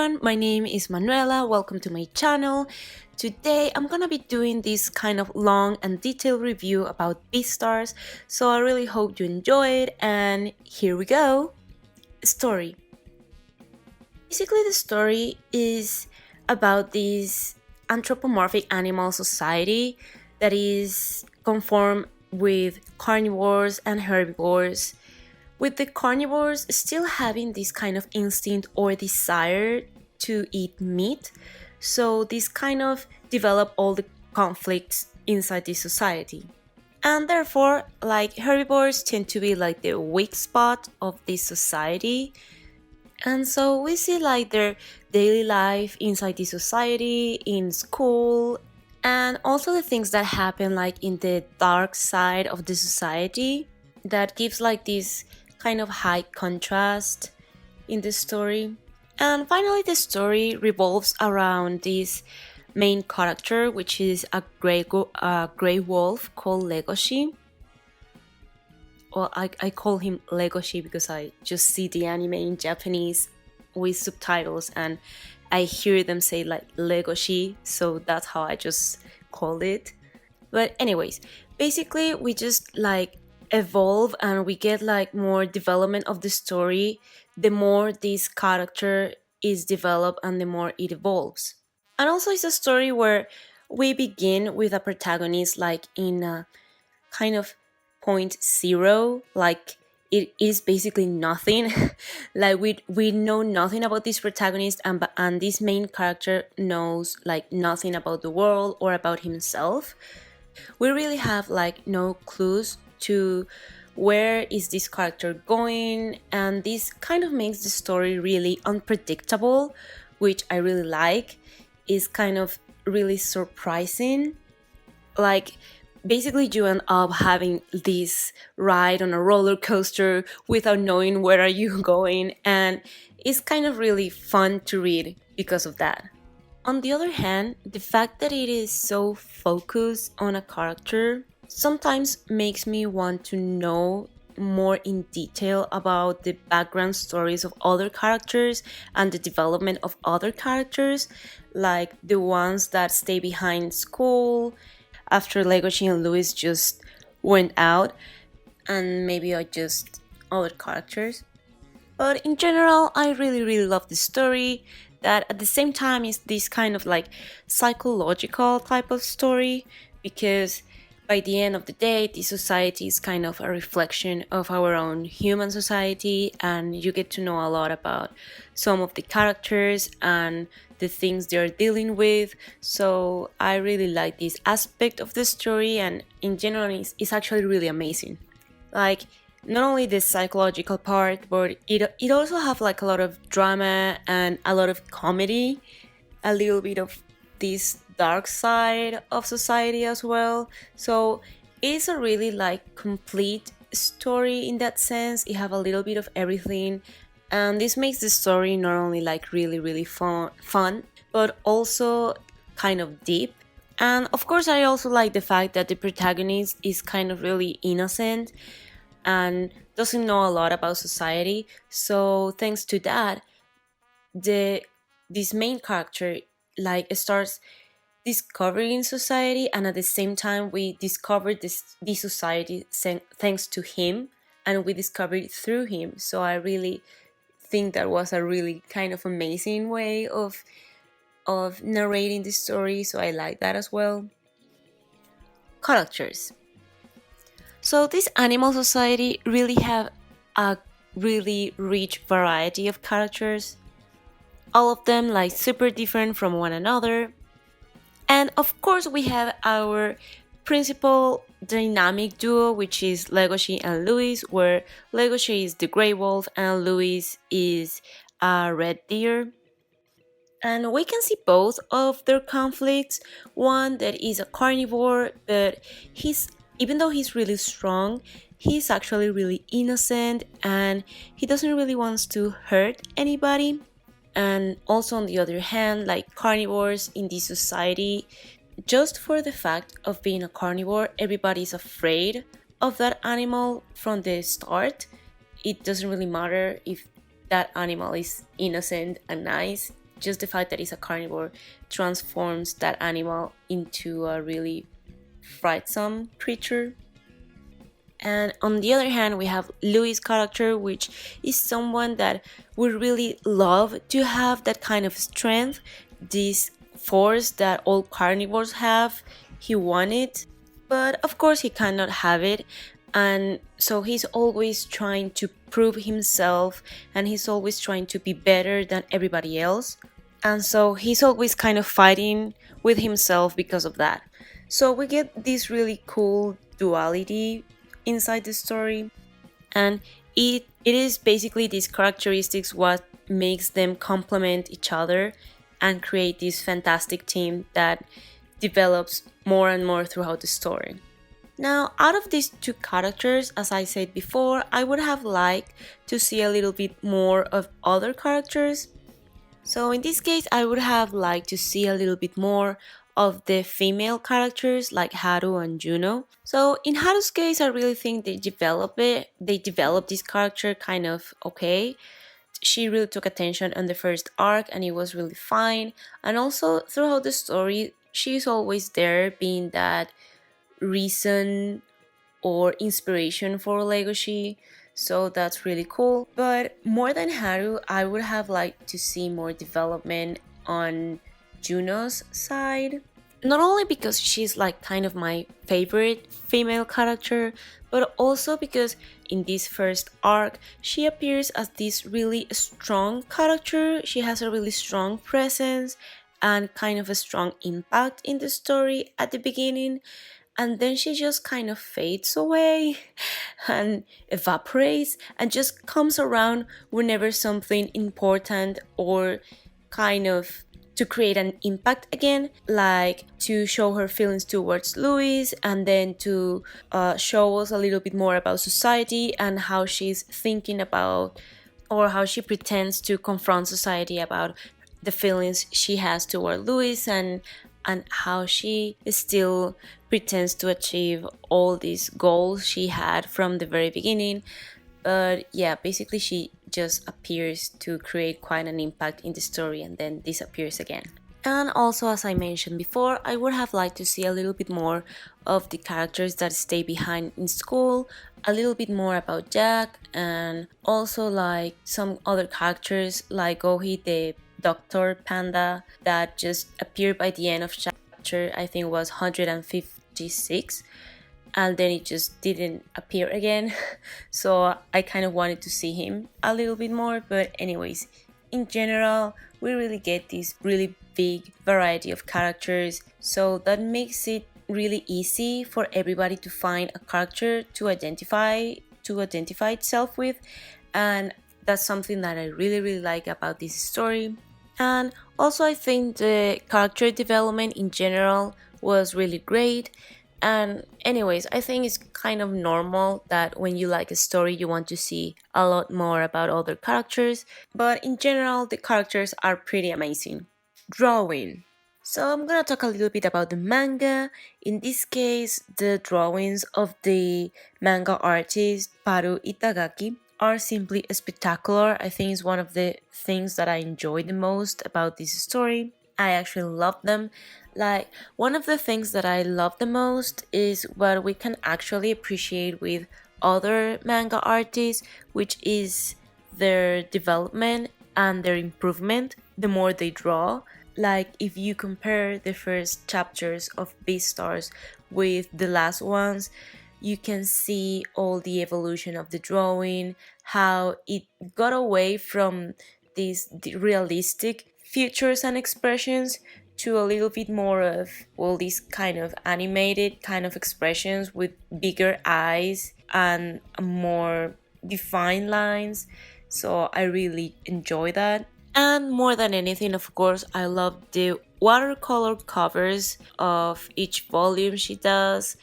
everyone, my name is Manuela, welcome to my channel. Today I'm gonna be doing this kind of long and detailed review about Beastars, so I really hope you enjoy it, and here we go. Story. Basically the story is about this anthropomorphic animal society that is conformed with carnivores and herbivores, with the carnivores still having this kind of instinct or desire to eat meat. So this kind of develop all the conflicts inside the society. And therefore, like herbivores tend to be like the weak spot of this society. And so we see like their daily life inside the society, in school, and also the things that happen like in the dark side of the society that gives like this kind of high contrast in the story. And finally, the story revolves around this main character, which is a gray wolf called Legoshi. Well, I call him Legoshi because I just see the anime in Japanese with subtitles and I hear them say like Legoshi, so that's how I just called it. But anyways, basically we just like evolve and we get like more development of the story the more this character is developed and the more it evolves. And also it's a story where we begin with a protagonist like in a kind of point zero, like it is basically nothing. Like we know nothing about this protagonist, and this main character knows like nothing about the world or about himself. We really have like no clues to where is this character going, and this kind of makes the story really unpredictable, which I really like. Is kind of really surprising. Like basically you end up having this ride on a roller coaster without knowing where are you going, and it's kind of really fun to read because of that. On the other hand, the fact that it is so focused on a character sometimes makes me want to know more in detail about the background stories of other characters and the development of other characters, like the ones that stay behind school after Legoshi and Louis just went out, and maybe are just other characters. But in general, I really love the story that at the same time is this kind of like psychological type of story, because by the end of the day, the society is kind of a reflection of our own human society, and you get to know a lot about some of the characters and the things they're dealing with. So I really like this aspect of the story, and in general, it's actually really amazing. Like not only the psychological part, but it also have like a lot of drama and a lot of comedy, a little bit of this dark side of society as well. So it's a really like complete story in that sense. It have a little bit of everything, and this makes the story not only like really fun, but also kind of deep. And of course, I also like the fact that the protagonist is kind of really innocent and doesn't know a lot about society. So thanks to that, the this main character like starts discovering society, and at the same time we discover this society thanks to him, and we discover it through him. So I really think that was a really kind of amazing way of narrating the story, so I like that as well. Characters. So this animal society really have a really rich variety of characters, all of them like super different from one another. And of course we have our principal dynamic duo, which is Legoshi and Louis, where Legoshi is the gray wolf and Louis is a red deer. And we can see both of their conflicts. One that is a carnivore, but he's even though he's really strong, he's actually really innocent and he doesn't really want to hurt anybody. And also on the other hand, like carnivores in this society, just for the fact of being a carnivore, everybody's afraid of that animal from the start. It doesn't really matter if that animal is innocent and nice. just the fact that it's a carnivore transforms that animal into a really frightsome creature. And on the other hand, we have Louis' character, which is someone that would really love to have that kind of strength, this force that all carnivores have. He wanted, but of course he cannot have it. And so he's always trying to prove himself, and he's always trying to be better than everybody else. And so he's always kind of fighting with himself because of that. So we get this really cool duality inside the story, and it is basically these characteristics what makes them complement each other and create this fantastic team that develops more and more throughout the story. Now, out of these two characters, as I said before, I would have liked to see a little bit more of other characters. So in this case, I would have liked to see a little bit more of the female characters like Haru and Juno. So in Haru's case, I really think they develop it. They developed this character kind of okay. She really took attention on the first arc and it was really fine. And also throughout the story, she's always there being that reason or inspiration for Legoshi. So that's really cool. But more than Haru, I would have liked to see more development on Juno's side. Not only because she's like kind of my favorite female character, but also because in this first arc, she appears as this really strong character. She has a really strong presence and kind of a strong impact in the story at the beginning. And then she just kind of fades away and evaporates and just comes around whenever something important or kind of to create an impact again, like to show her feelings towards Louis and then to show us a little bit more about society and how she's thinking about or how she pretends to confront society about the feelings she has toward Louis and how she still pretends to achieve all these goals she had from the very beginning. But yeah, basically she just appears to create quite an impact in the story and then disappears again. And also, as I mentioned before, I would have liked to see a little bit more of the characters that stay behind in school, a little bit more about Jack, and also like some other characters like Gohi, the doctor panda that just appeared by the end of chapter, I think it was 156, and then it just didn't appear again. So I kind of wanted to see him a little bit more, but anyways, in general, we really get this really big variety of characters, so that makes it really easy for everybody to find a character to identify itself with, and that's something that I really like about this story. And also I think the character development in general was really great. And anyways, I think it's kind of normal that when you like a story you want to see a lot more about other characters, but in general the characters are pretty amazing. Drawing. So I'm gonna talk a little bit about the manga. In this case, the drawings of the manga artist Paru Itagaki are simply spectacular. I think it's one of the things that I enjoy the most about this story. I actually love them. Like, one of the things that I love the most is what we can actually appreciate with other manga artists, which is their development and their improvement the more they draw. Like, if you compare the first chapters of Beastars with the last ones, you can see all the evolution of the drawing, how it got away from these realistic features and expressions to a little bit more of, well, these kind of animated kind of expressions with bigger eyes and more defined lines. So I really enjoy that. And more than anything, of course, I love the watercolor covers of each volume she does.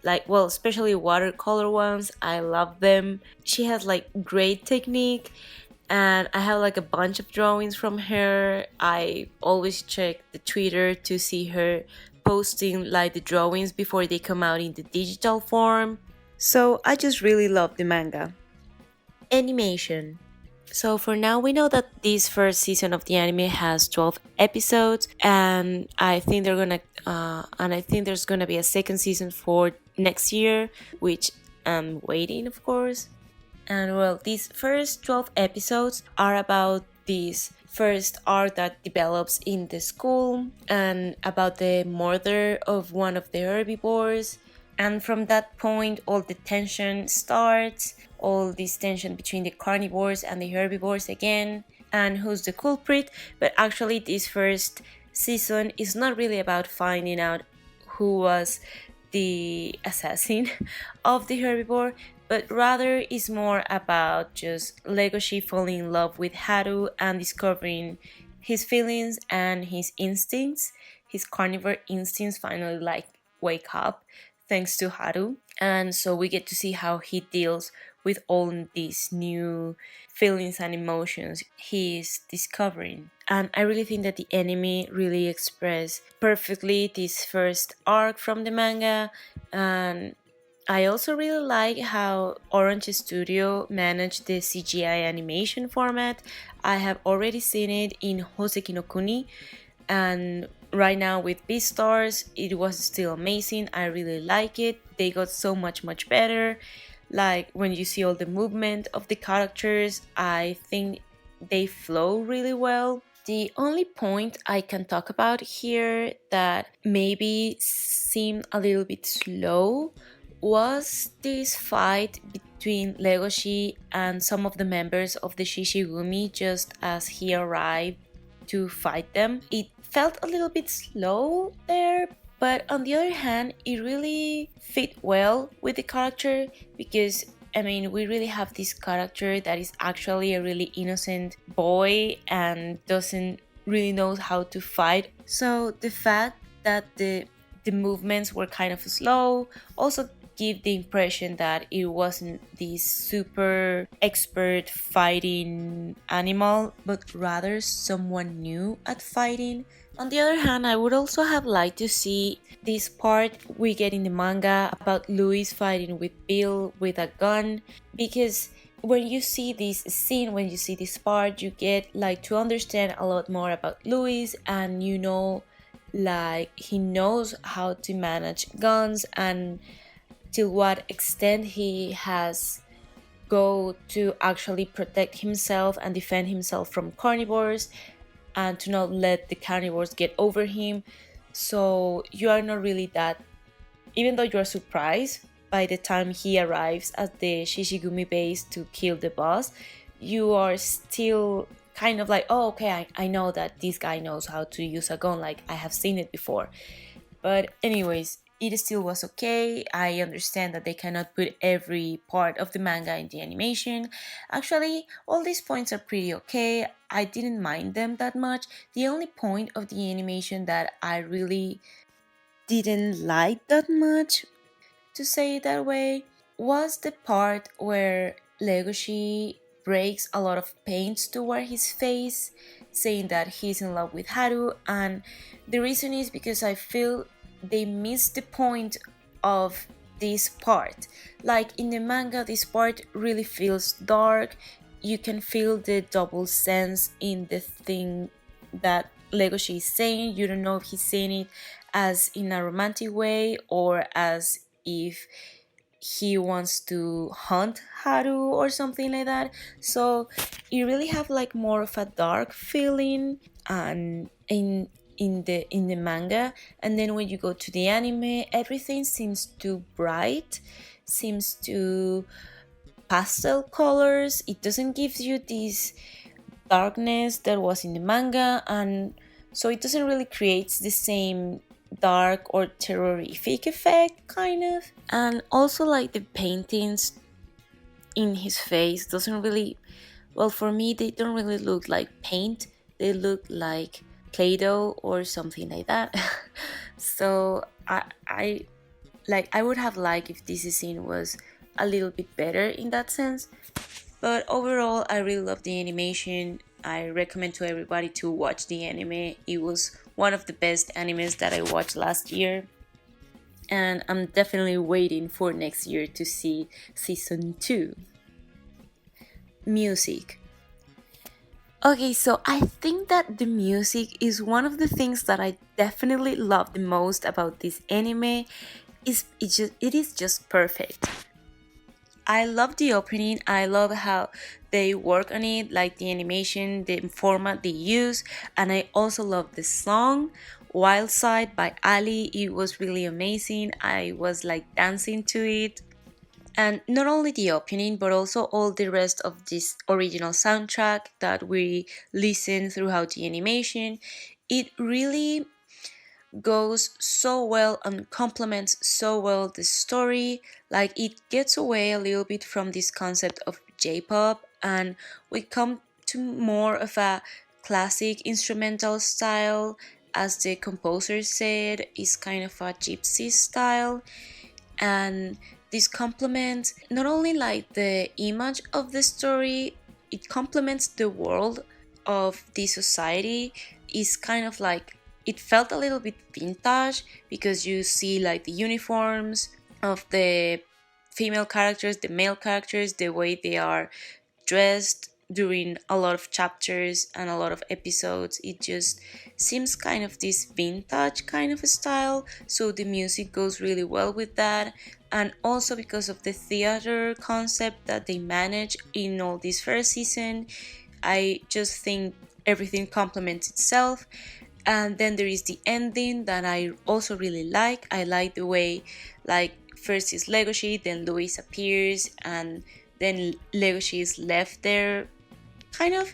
Like, well, especially watercolor ones, I love them. She has like great technique, and I have like a bunch of drawings from her. I always check the Twitter to see her posting like the drawings before they come out in the digital form. So I just really love the manga. Animation. So for now, we know that this first season of the anime has 12 episodes, and I think there's gonna be a second season for next year, which I'm waiting, of course. And well, these first 12 episodes are about this first arc that develops in the school and about the murder of one of the herbivores. And from that point, all the tension starts, all this tension between the carnivores and the herbivores again, and who's the culprit. But actually, this first season is not really about finding out who was the assassin of the herbivore, but rather is more about just Legoshi falling in love with Haru and discovering his feelings and his instincts. His carnivore instincts finally like wake up thanks to Haru. And so we get to see how he deals with all these new feelings and emotions he's discovering. And I really think that the anime really expressed perfectly this first arc from the manga. And I also really like how Orange Studio managed the CGI animation format. I have already seen it in Hoseki no Kuni, and right now with Beastars, it was still amazing. I really like it. They got so much better. Like when you see all the movement of the characters, I think they flow really well. The only point I can talk about here that maybe seemed a little bit slow was this fight between Legoshi and some of the members of the Shishigumi just as he arrived to fight them. It felt a little bit slow there, but on the other hand, it really fit well with the character because I mean, we really have this character that is actually a really innocent boy and doesn't really know how to fight. So the fact that the movements were kind of slow also give the impression that it wasn't this super expert fighting animal, but rather someone new at fighting. On the other hand, I would also have liked to see this part we get in the manga about Louis fighting with Bill with a gun, because when you see this scene, when you see this part, you get like to understand a lot more about Louis, and you know, like he knows how to manage guns and to what extent he has go to actually protect himself and defend himself from carnivores and to not let the carnivores get over him. So you are not really that, even though you are surprised by the time he arrives at the Shishigumi base to kill the boss, you are still kind of like, oh, okay, I know that this guy knows how to use a gun, like I have seen it before. But anyways, it still was okay. I understand that they cannot put every part of the manga in the animation. Actually, all these points are pretty okay. I didn't mind them that much. The only point of the animation that I really didn't like that much, to say it that way, was the part where Legoshi breaks a lot of paints toward his face, saying that he's in love with Haru, and the reason is because I feel they missed the point of this part. Like in the manga, this part really feels dark. You can feel the double sense in the thing that Legoshi is saying. You don't know if he's saying it as in a romantic way or as if he wants to hunt Haru or something like that. So you really have like more of a dark feeling and in the manga, and then when you go to the anime, everything seems too bright, seems too pastel colors. It doesn't give you this darkness that was in the manga, and so it doesn't really create the same dark or terrorific effect kind of. And also like the paintings in his face doesn't really, well, for me they don't really look like paint, they look like play-doh or something like that. So I would have liked if this scene was a little bit better in that sense. But overall, I really love the animation. I recommend to everybody to watch the anime. It was one of the best animes that I watched last year. And I'm definitely waiting for next year to see season 2. Music. Okay, so I think that the music is one of the things that I definitely love the most about this anime. It is just perfect. I love the opening. I love how they work on it, like the animation, the format they use, and I also love the song Wild Side by Ali. It was really amazing. I was like dancing to it. And not only the opening, but also all the rest of this original soundtrack that we listen throughout the animation. It really goes so well and complements so well the story. Like it gets away a little bit from this concept of J-pop, and we come to more of a classic instrumental style. As the composer said, is kind of a gypsy style, and this complements not only like the image of the story, it complements the world of the society. Is kind of like, it felt a little bit vintage because you see like the uniforms of the female characters, the male characters, the way they are dressed during a lot of chapters and a lot of episodes. It just seems kind of this vintage kind of a style, so the music goes really well with that. And also because of the theater concept that they manage in all this first season, I just think everything complements itself. And then there is the ending that I also really like. I like the way, like, first is Legoshi, then Louis appears, and then Legoshi is left there. Kind of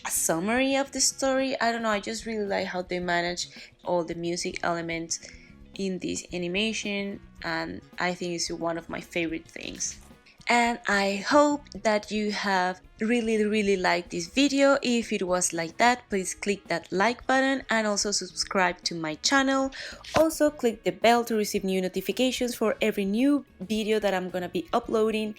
a summary of the story. I don't know, I just really like how they manage all the music elements in this animation, and I think it's one of my favorite things. And I hope that you have really liked this video. If it was like that, please click that like button and also subscribe to my channel. Also click the bell to receive new notifications for every new video that I'm gonna be uploading,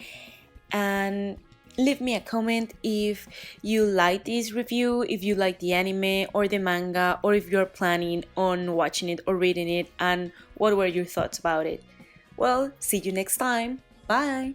and leave me a comment if you like this review, if you like the anime or the manga, or if you're planning on watching it or reading it, and what were your thoughts about it. Well, see you next time. Bye!